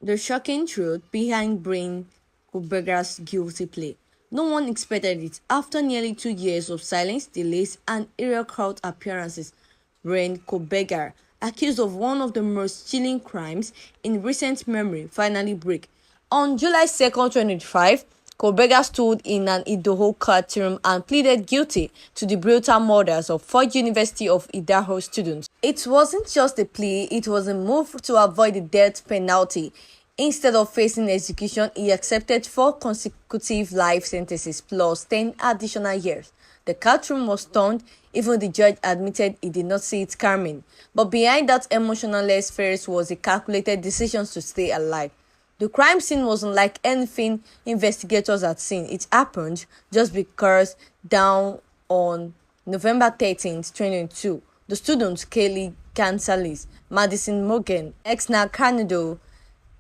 The shocking truth behind Bryan Kohberger's guilty plea. No one expected it. After nearly 2 years of silence, delays, and eerie court appearances, Bryan Kohberger, accused of one of the most chilling crimes in recent memory, finally break. On July 2nd, 2025, Kohberger stood in an Idaho courtroom and pleaded guilty to the brutal murders of four University of Idaho students. It wasn't just a plea, it was a move to avoid the death penalty. Instead of facing execution, he accepted 4 consecutive life sentences plus 10 additional years. The courtroom was stunned, even the judge admitted he did not see it coming. But behind that emotionless face was a calculated decision to stay alive. The crime scene wasn't like anything investigators had seen. It happened just because down on November 13th, 2022, the students Kelly Gonzalez, Madison Morgan, Exna Canado,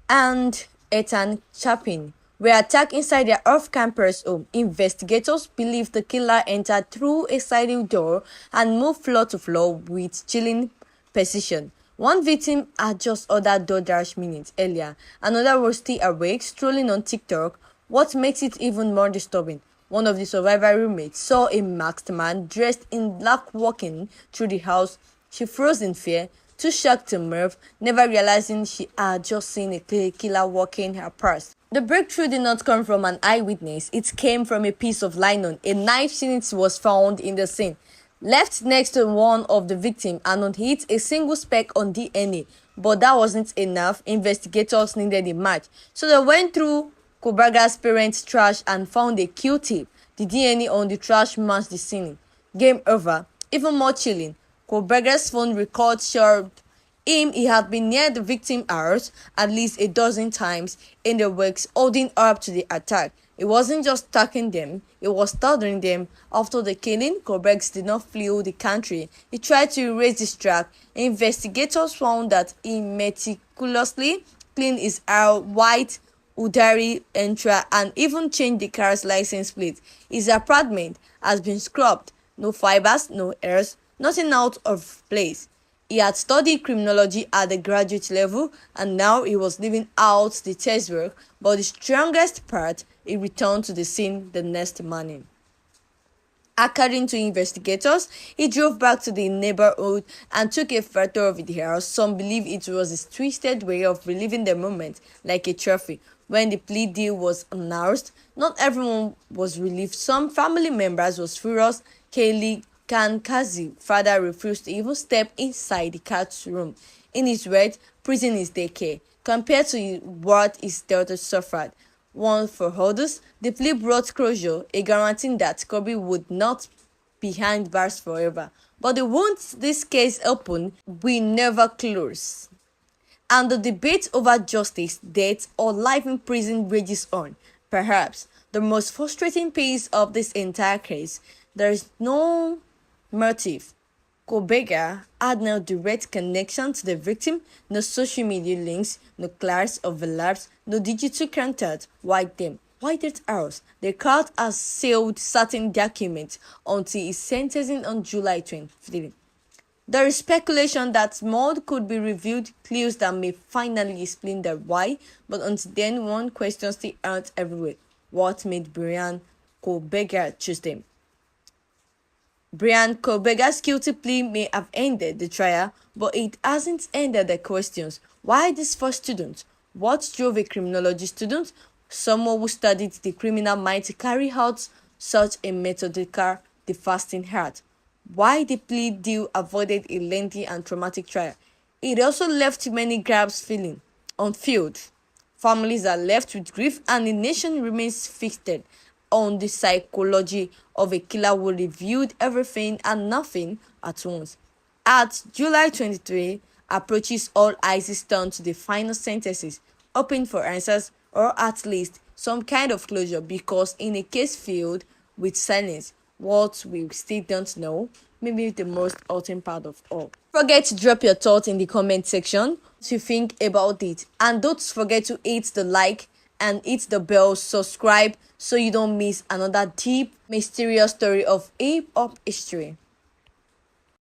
and Ethan Chapin were attacked inside their off-campus home. Investigators believe the killer entered through a sliding door and moved floor to floor with chilling precision. One victim had just ordered DoorDash minutes earlier. Another was still awake, strolling on TikTok. What makes it even more disturbing, one of the survivor roommates saw a masked man dressed in black walking through the house. She froze in fear, too shocked to move, never realizing she had just seen a killer walking her past. The breakthrough did not come from an eyewitness. It came from a piece of linen. A knife slit was found in the scene, left next to one of the victims, and on it a single speck on DNA. But that wasn't enough. Investigators needed a match, so they went through Kohberger's parents' trash and found a Q-tip. The DNA on the trash matched the scene. Game over. Even more chilling, Kohberger's phone record showed him he had been near the victim's house at least a dozen times in the weeks holding up to the attack. It wasn't just stalking them, it was studying them. After the killing, Kohberger did not flee the country. He tried to erase this track. Investigators found that he meticulously cleaned his hair white, Udari Entra, and even changed the car's license plate. His apartment has been scrubbed. No fibers, no hairs, nothing out of place. He had studied criminology at the graduate level and now he was living out the test work, but the strongest part, he returned to the scene the next morning. According to investigators, he drove back to the neighborhood and took a photo of the house. Some believe it was a twisted way of reliving the moment, like a trophy. When the plea deal was announced, not everyone was relieved. Some family members was furious. Kaylee Kankazi father refused to even step inside the cat's room. In his words, prison is daycare compared to what his daughter suffered. One for others, the plea brought closure, a guarantee that Kobe would not be behind bars forever. But the wounds this case opened will never close, and the debate over justice, death, or life in prison rages on. Perhaps the most frustrating piece of this entire case, there is no motive. Kohberger had no direct connection to the victim, no social media links, no class overlaps, no digital contact. Why them? Why that house? The court has sealed certain documents until his sentencing on July 23. There is speculation that more could be revealed, clues that may finally explain the why, but until then, one question still out everywhere. What made Bryan Kohberger choose them? Bryan Kohberger's guilty plea may have ended the trial, but it hasn't ended the questions. Why these four students? What drove a criminology student, someone who studied the criminal mind, to carry out such a methodical, devastating act? Why the plea deal avoided a lengthy and traumatic trial? It also left many gaps feeling unfilled. Families are left with grief and the nation remains fixated on the psychology of a killer who reviewed everything and nothing at once. At July 23 approaches, all eyes turn to the final sentences, hoping for answers or at least some kind of closure, because in a case filled with silence, what we still don't know may be the most ultimate part of all. Forget to drop your thoughts in the comment section to think about it, and don't forget to hit the like and hit the bell, subscribe so you don't miss another deep, mysterious story of hip hop history.